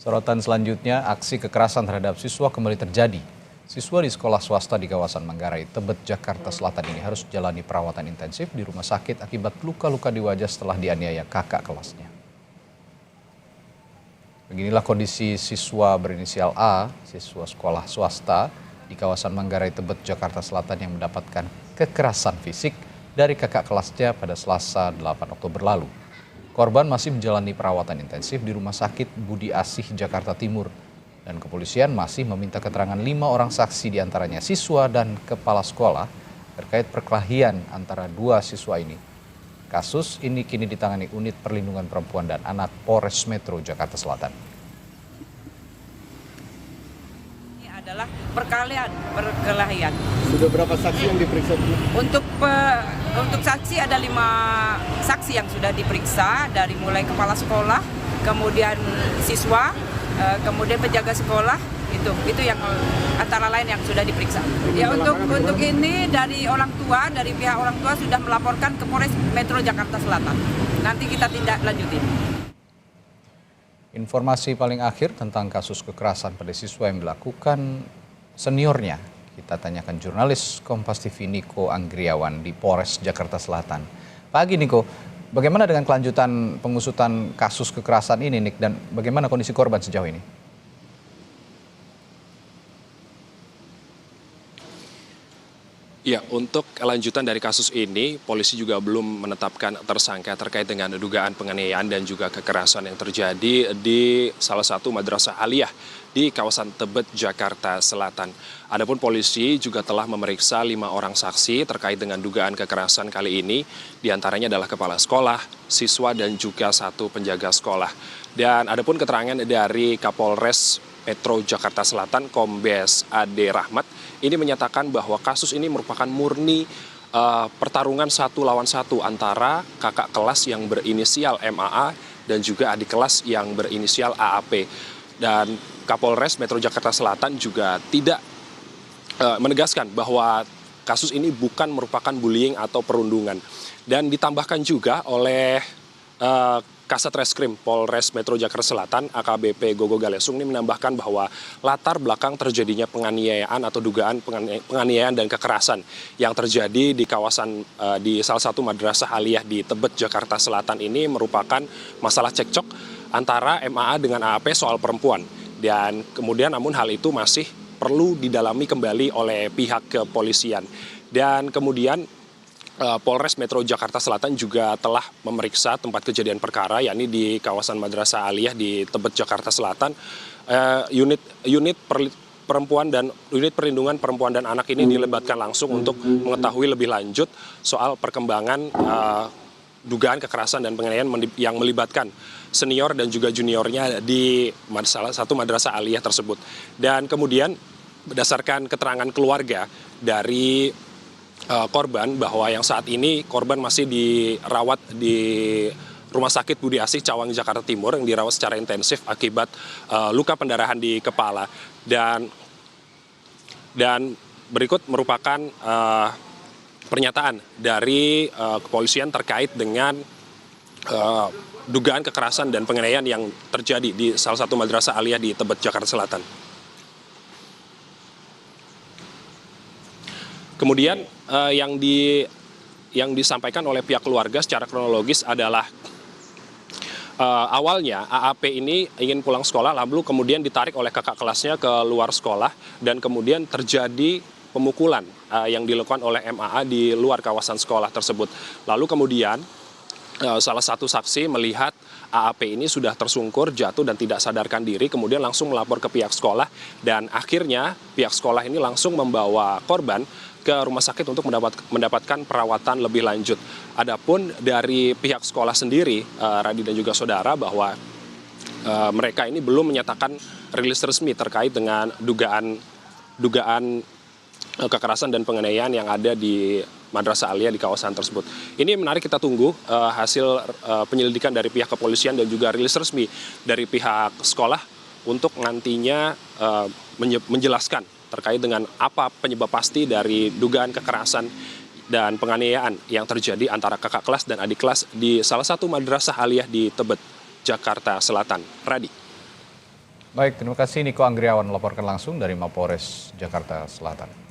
Sorotan selanjutnya, aksi kekerasan terhadap siswa kembali terjadi. Siswa di sekolah swasta di kawasan Manggarai, Tebet, Jakarta Selatan ini harus jalani perawatan intensif di rumah sakit akibat luka-luka di wajah setelah dianiaya kakak kelasnya. Beginilah kondisi siswa berinisial A, siswa sekolah swasta di kawasan Manggarai, Tebet, Jakarta Selatan yang mendapatkan kekerasan fisik dari kakak kelasnya pada Selasa 8 Oktober lalu. Korban masih menjalani perawatan intensif di Rumah Sakit Budi Asih, Jakarta Timur. Dan kepolisian masih meminta keterangan 5 orang saksi diantaranya siswa dan kepala sekolah terkait perkelahian antara dua siswa ini. Kasus ini kini ditangani Unit Perlindungan Perempuan dan Anak Polres Metro Jakarta Selatan. Ini adalah perkelahian. Sudah berapa saksi yang diperiksa? Untuk saksi ada 5 saksi yang sudah diperiksa, dari mulai kepala sekolah, kemudian siswa, kemudian penjaga sekolah, itu yang antara lain yang sudah diperiksa. Ya, untuk ini dari pihak orang tua sudah melaporkan ke Polres Metro Jakarta Selatan. Nanti kita tindak lanjutin. Informasi paling akhir tentang kasus kekerasan pada siswa yang dilakukan seniornya, kita tanyakan jurnalis Kompas TV Niko Anggriawan di Polres Jakarta Selatan. Pagi Niko, bagaimana dengan kelanjutan pengusutan kasus kekerasan ini, Nik, dan bagaimana kondisi korban sejauh ini? Ya, untuk kelanjutan dari kasus ini, polisi juga belum menetapkan tersangka terkait dengan dugaan penganiayaan dan juga kekerasan yang terjadi di salah satu madrasah aliyah di kawasan Tebet, Jakarta Selatan. Adapun polisi juga telah memeriksa 5 orang saksi terkait dengan dugaan kekerasan kali ini, diantaranya adalah kepala sekolah, siswa, dan juga 1 penjaga sekolah. Dan adapun keterangan dari Kapolres Metro Jakarta Selatan, Kombes Ade Rahmat, ini menyatakan bahwa kasus ini merupakan murni pertarungan 1 lawan 1 antara kakak kelas yang berinisial MAA dan juga adik kelas yang berinisial AAP. Dan Kapolres Metro Jakarta Selatan juga tidak menegaskan bahwa kasus ini bukan merupakan bullying atau perundungan. Dan ditambahkan juga oleh Kasat Reskrim Polres Metro Jakarta Selatan, AKBP Gogo Galesung, ini menambahkan bahwa latar belakang terjadinya penganiayaan atau dugaan penganiayaan dan kekerasan yang terjadi di kawasan di salah satu madrasah aliyah di Tebet, Jakarta Selatan ini merupakan masalah cekcok antara MAA dengan AAP soal perempuan. Dan kemudian namun hal itu masih perlu didalami kembali oleh pihak kepolisian. Dan kemudian Polres Metro Jakarta Selatan juga telah memeriksa tempat kejadian perkara, yakni di kawasan Madrasah Aliyah di Tebet, Jakarta Selatan. Unit perempuan dan unit perlindungan perempuan dan anak ini dilibatkan langsung untuk mengetahui lebih lanjut soal perkembangan dugaan kekerasan dan penganiayaan yang melibatkan senior dan juga juniornya di salah satu Madrasah Aliyah tersebut. Dan kemudian berdasarkan keterangan keluarga dari korban, bahwa yang saat ini korban masih dirawat di Rumah Sakit Budi Asih, Cawang, Jakarta Timur, yang dirawat secara intensif akibat luka pendarahan di kepala. Dan berikut merupakan pernyataan dari kepolisian terkait dengan dugaan kekerasan dan penganiayaan yang terjadi di salah satu madrasah aliyah di Tebet, Jakarta Selatan. Kemudian yang disampaikan oleh pihak keluarga secara kronologis adalah awalnya AAP ini ingin pulang sekolah, lalu kemudian ditarik oleh kakak kelasnya ke luar sekolah, dan kemudian terjadi pemukulan yang dilakukan oleh MAA di luar kawasan sekolah tersebut. Lalu kemudian salah satu saksi melihat AAP ini sudah tersungkur, jatuh dan tidak sadarkan diri, kemudian langsung melapor ke pihak sekolah, dan akhirnya pihak sekolah ini langsung membawa korban ke rumah sakit untuk mendapatkan perawatan lebih lanjut. Adapun dari pihak sekolah sendiri, Radi dan juga saudara, bahwa mereka ini belum menyatakan rilis resmi terkait dengan dugaan kekerasan dan penganiayaan yang ada di Madrasah Aliyah di kawasan tersebut. Ini menarik, kita tunggu hasil penyelidikan dari pihak kepolisian dan juga rilis resmi dari pihak sekolah untuk nantinya menjelaskan terkait dengan apa penyebab pasti dari dugaan kekerasan dan penganiayaan yang terjadi antara kakak kelas dan adik kelas di salah satu madrasah aliyah di Tebet, Jakarta Selatan. Radi. Baik, terima kasih Niko Anggriawan melaporkan langsung dari Mapolres Jakarta Selatan.